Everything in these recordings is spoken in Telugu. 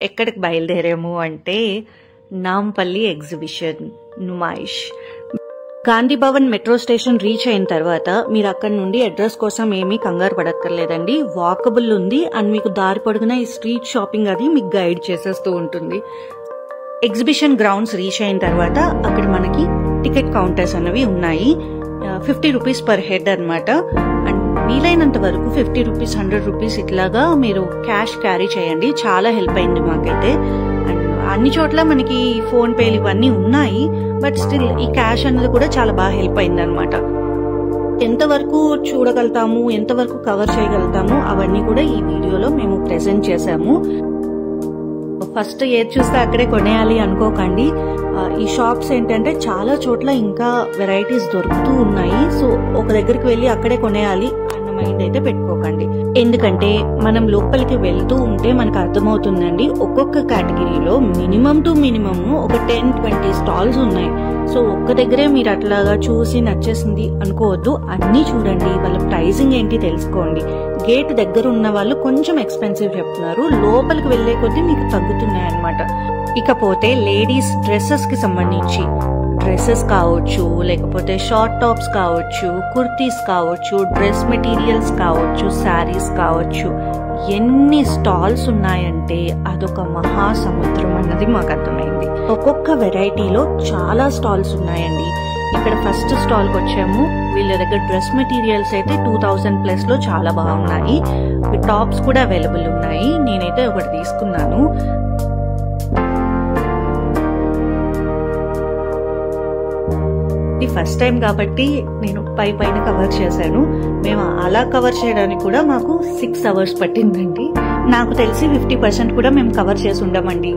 ఎక్కడికి బయలుదేరాము అంటే Nampally exhibition Numaish. Gandhi Bhavan metro station reach అయిన తర్వాత మీరు అక్కడ నుండి అడ్రస్ కోసం ఏమీ కంగారు పడక్కర్లేదండి. వాకబుల్ ఉంది అండ్ మీకు దారి పొడుగున ఈ స్ట్రీట్ షాపింగ్ అది మీకు గైడ్ చేసేస్తూ ఉంటుంది. ఎగ్జిబిషన్ గ్రౌండ్స్ రీచ్ అయిన తర్వాత అక్కడ మనకి టికెట్ కౌంటర్స్ అనేవి ఉన్నాయి. 50 రూపీస్ పర్ హెడ్ అనమాట. అండ్ వీలైనంత వరకు 50 రూపీస్ 100 రూపీస్ ఇట్లాగా మీరు క్యాష్ క్యారీ చేయండి. చాలా హెల్ప్ అయింది మాకైతే. అండ్ అన్ని చోట్ల మనకి ఫోన్ పేలు ఇవన్నీ ఉన్నాయి, బట్ స్టిల్ ఈ క్యాష్ అనేది కూడా చాలా బాగా హెల్ప్ అయింది అనమాట. ఎంతవరకు చూడగలుగుతాము, ఎంతవరకు కవర్ చేయగలుగుతాము అవన్నీ కూడా ఈ వీడియోలో మేము ప్రెజెంట్ చేసాము. ఫస్ట్ ఏది చూస్తే అక్కడే కొనేయాలి అనుకోకండి. ఈ షాప్స్ ఏంటంటే చాలా చోట్ల ఇంకా వెరైటీస్ దొరుకుతూ ఉన్నాయి. సో ఒక దగ్గరికి వెళ్ళి అక్కడే కొనేయాలి అన్న మైండ్ అయితే పెట్టుకోకండి. ఎందుకంటే మనం లోపలికి వెళ్తూ ఉంటే మనకు అర్థమవుతుందండి, ఒక్కొక్క కేటగిరీలో మినిమం టు మినిమం ఒక 10-20 స్టాల్స్ ఉన్నాయి. సో ఒక్క దగ్గరే మీరు అట్లాగా చూసి నచ్చేసింది అనుకోవద్దు, అన్నీ చూడండి, వాళ్ళ ప్రైజింగ్ ఏంటి తెలుసుకోండి. గేట్ దగ్గర ఉన్న వాళ్ళు కొంచెం ఎక్స్పెన్సివ్ చెప్తున్నారు, లోపలికి వెళ్లే కొద్దీ మీకు తగ్గుతున్నాయి అన్నమాట. ఇకపోతే లేడీస్ డ్రెస్సెస్ కి సంబంధించి డ్రెస్సెస్ కావచ్చు, లేకపోతే షార్ట్ టాప్స్ కావచ్చు, కుర్తీస్ కావచ్చు, డ్రెస్ మెటీరియల్స్ కావచ్చు, శారీస్ కావచ్చు, ఎన్ని స్టాల్స్ ఉన్నాయంటే అదొక మహాసముద్రం అన్నది మాకు అర్థమైంది. ఒక్కొక్క వెరైటీలో చాలా స్టాల్స్ ఉన్నాయండి. ఇక్కడ ఫస్ట్ స్టాల్కి వచ్చాము. వీళ్ళ దగ్గర డ్రెస్ మెటీరియల్స్ అయితే 2000+ లో చాలా బాగున్నాయి. టాప్స్ కూడా అవైలబుల్ ఉన్నాయి. నేనైతే ఒకటి తీసుకున్నాను. ఫస్ట్ టైం కాబట్టి నేను పైన కవర్ చేశాను. మేము అలా కవర్ చేయడానికి కూడా మాకు 6 అవర్స్ పట్టిందండి. నాకు తెలిసి 50% కూడా మేము కవర్ చేసి ఉండమండి.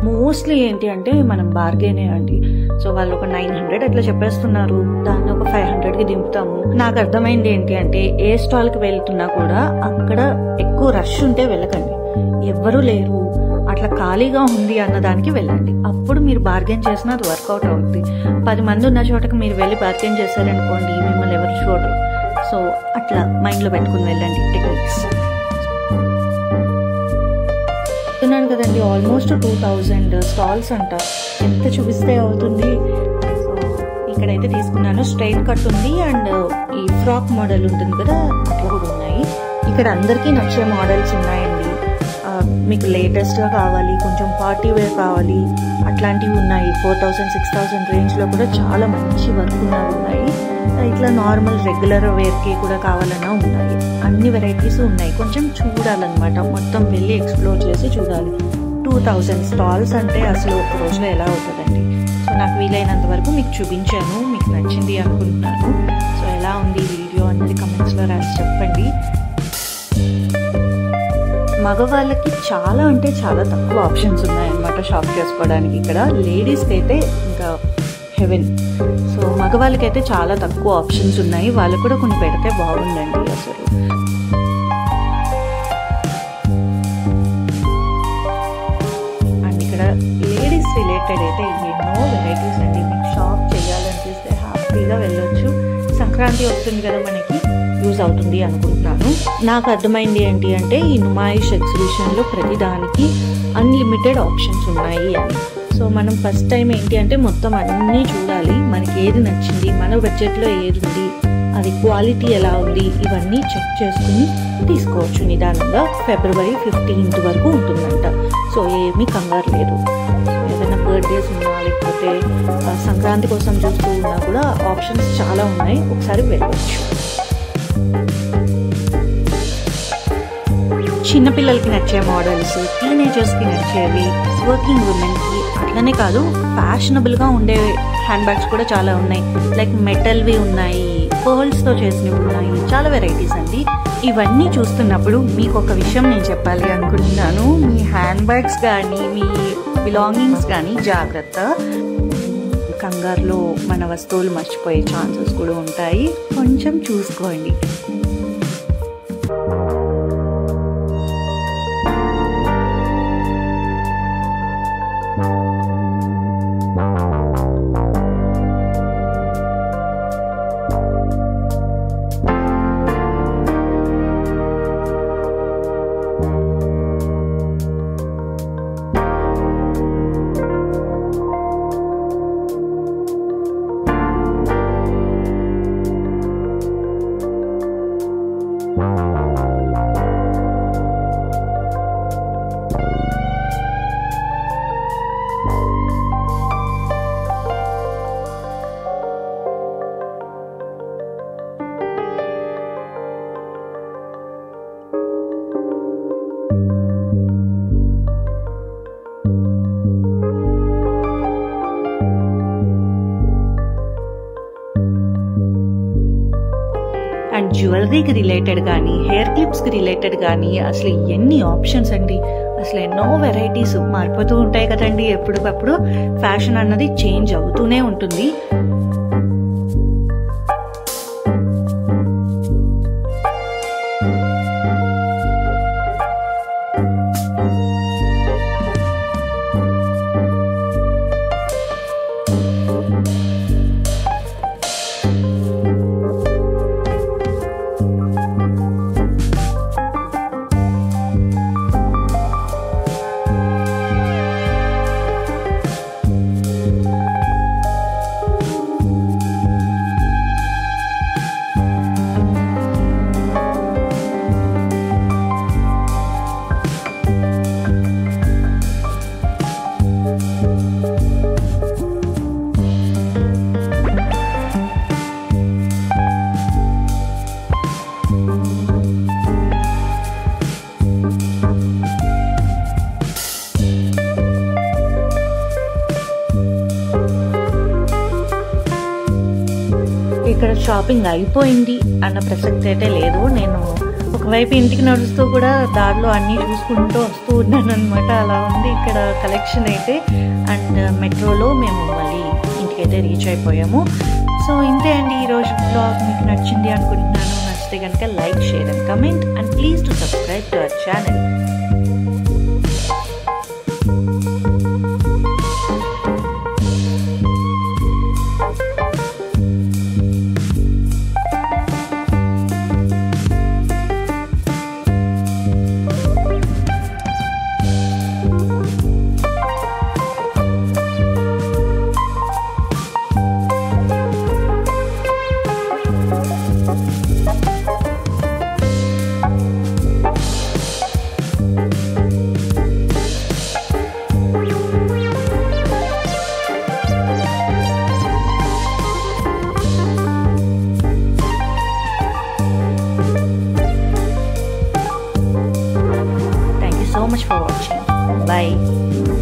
మోస్ట్లీ ఏంటి అంటే మనం బార్గెనే అండి. సో వాళ్ళు ఒక 900 అట్లా చెప్పేస్తున్నారు, దాన్ని ఒక 500కి దింపుతాము. నాకు అర్థమైంది ఏంటి అంటే ఏ స్టాల్ కి వెళ్తున్నా కూడా అక్కడ ఎక్కువ రష్ ఉంటే వెళ్ళకండి, ఎవ్వరూ లేరు అట్లా ఖాళీగా ఉంది అన్న దానికి వెళ్ళండి. అప్పుడు మీరు బార్గెన్ చేసినా అది వర్కౌట్ అవుతుంది. 10 మంది ఉన్న చోటకి మీరు వెళ్ళి బార్గెన్ చేశారనుకోండి, మిమ్మల్ని ఎవరు చూడరు. సో అట్లా మైండ్ లో పెట్టుకుని వెళ్ళండి టెక్నిక్స్. చెప్తున్నాను కదండి, ఆల్మోస్ట్ 2000 స్టాల్స్ అంట. ఎంత చూపిస్తే అవుతుంది. సో ఇక్కడైతే తీసుకున్నాను. స్ట్రైట్ కట్ ఉంది అండ్ ఈ ఫ్రాక్ మోడల్ ఉంటుంది కదా, అట్లా కూడా ఉన్నాయి. ఇక్కడ అందరికీ నచ్చే మోడల్స్ ఉన్నాయండి. మీకు లేటెస్ట్ గా కావాలి, కొంచెం పార్టీ వేర్ కావాలి, అట్లాంటివి ఉన్నాయి. 4000-6000 రేంజ్ లో కూడా చాలా మంచి వర్క్ ఉన్నవి ఉన్నాయి. ఇట్లా నార్మల్ రెగ్యులర్ వేర్ కి కూడా కావాలన్నా ఉన్నాయి. అన్ని వెరైటీస్ ఉన్నాయి. కొంచెం చూడాలన్నమాట, మొత్తం వెళ్ళి ఎక్స్ప్లోర్ చేసి చూడాలి. 2000 స్టాల్స్ అంటే అసలు ఒక రోజులో ఎలా అవుతుందండి. సో నాకు వీలైనంత వరకు మీకు చూపించాను, మీకు నచ్చింది అనుకుంటున్నాను. సో ఎలా ఉంది ఈ వీడియో అన్నది కమెంట్స్ లో రాసి చెప్పండి. మగవాళ్ళకి చాలా అంటే చాలా తక్కువ ఆప్షన్స్ ఉన్నాయన్నమాట షాప్ చేసుకోవడానికి. ఇక్కడ లేడీస్కి అయితే ఇంకా హెవెన్. సో మగవాళ్ళకైతే చాలా తక్కువ ఆప్షన్స్ ఉన్నాయి. వాళ్ళు కూడా కొన్ని పెడితే బాగుందండి అసలు. అండ్ ఇక్కడ లేడీస్ రిలేటెడ్ అయితే ఎన్నో వెరైటీస్ అండి. మీకు షాప్ చేయాలనిపిస్తే హ్యాపీగా వెళ్ళొచ్చు. సంక్రాంతి వస్తుంది కదా, మనకి యూజ్ అవుతుంది అనుకుంటున్నాను. నాకు అర్థమైంది ఏంటి అంటే ఈ నుమాయిష్ ఎగ్జిబిషన్లో ప్రతిదానికి అన్లిమిటెడ్ ఆప్షన్స్ ఉన్నాయి అని. సో మనం ఫస్ట్ టైం ఏంటి అంటే మొత్తం అన్నీ చూడాలి, మనకి ఏది నచ్చింది, మన బడ్జెట్లో ఏది ఉంది, అది క్వాలిటీ ఎలా ఉంది, ఇవన్నీ చెక్ చేసుకుని తీసుకోవచ్చు నిదానంగా. February 15th వరకు ఉంటుందంట. సో ఏమీ కంగారు లేదు. ఏదైనా బర్త్డేస్ ఉన్నా లేకపోతే సంక్రాంతి కోసం చూస్తూ ఉన్నా కూడా ఆప్షన్స్ చాలా ఉన్నాయి, ఒకసారి వెళ్ళవచ్చు. చిన్నపిల్లలకి నచ్చే మోడల్స్, టీనేజర్స్కి నచ్చేవి, వర్కింగ్ ఉమెన్కి, అట్లనే కాదు ఫ్యాషనబుల్గా ఉండే హ్యాండ్ బ్యాగ్స్ కూడా చాలా ఉన్నాయి. లైక్ మెటల్వి ఉన్నాయి, పర్ల్స్తో చేసినవి ఉన్నాయి, చాలా వెరైటీస్ అండి. ఇవన్నీ చూస్తున్నప్పుడు మీకు ఒక విషయం నేను చెప్పాలి అనుకుంటున్నాను. మీ హ్యాండ్ బ్యాగ్స్ కానీ మీ బిలాంగింగ్స్ కానీ జాగ్రత్త. కంగారులో మన వస్తువులు మర్చిపోయే ఛాన్సెస్ కూడా ఉంటాయి, కొంచెం చూసుకోండి. అండ్ జ్యువెలరీకి రిలేటెడ్ కానీ హెయిర్ క్లిప్స్కి రిలేటెడ్ కానీ అసలు ఎన్ని ఆప్షన్స్ అండి, అసలు ఎన్నో వెరైటీస్ మారిపోతూ ఉంటాయి కదండి. ఎప్పటికప్పుడు ఫ్యాషన్ అన్నది చేంజ్ అవుతూనే ఉంటుంది. ఇక్కడ షాపింగ్ అయిపోయింది అన్న ప్రసక్తి అయితే లేదు. నేను ఒకవైపు ఇంటికి నడుస్తూ కూడా దారిలో అన్నీ చూసుకుంటూ వస్తూ ఉన్నాను అనమాట. అలా ఉంది ఇక్కడ కలెక్షన్ అయితే. అండ్ మెట్రోలో మేము మళ్ళీ ఇంటికైతే రీచ్ అయిపోయాము. సో ఇంతే అండి ఈరోజు బ్లాగ్. మీకు నచ్చింది అనుకుంటున్నాను. నచ్చితే కనుక like, share and comment and please to subscribe to our channel. So much for watching. Bye.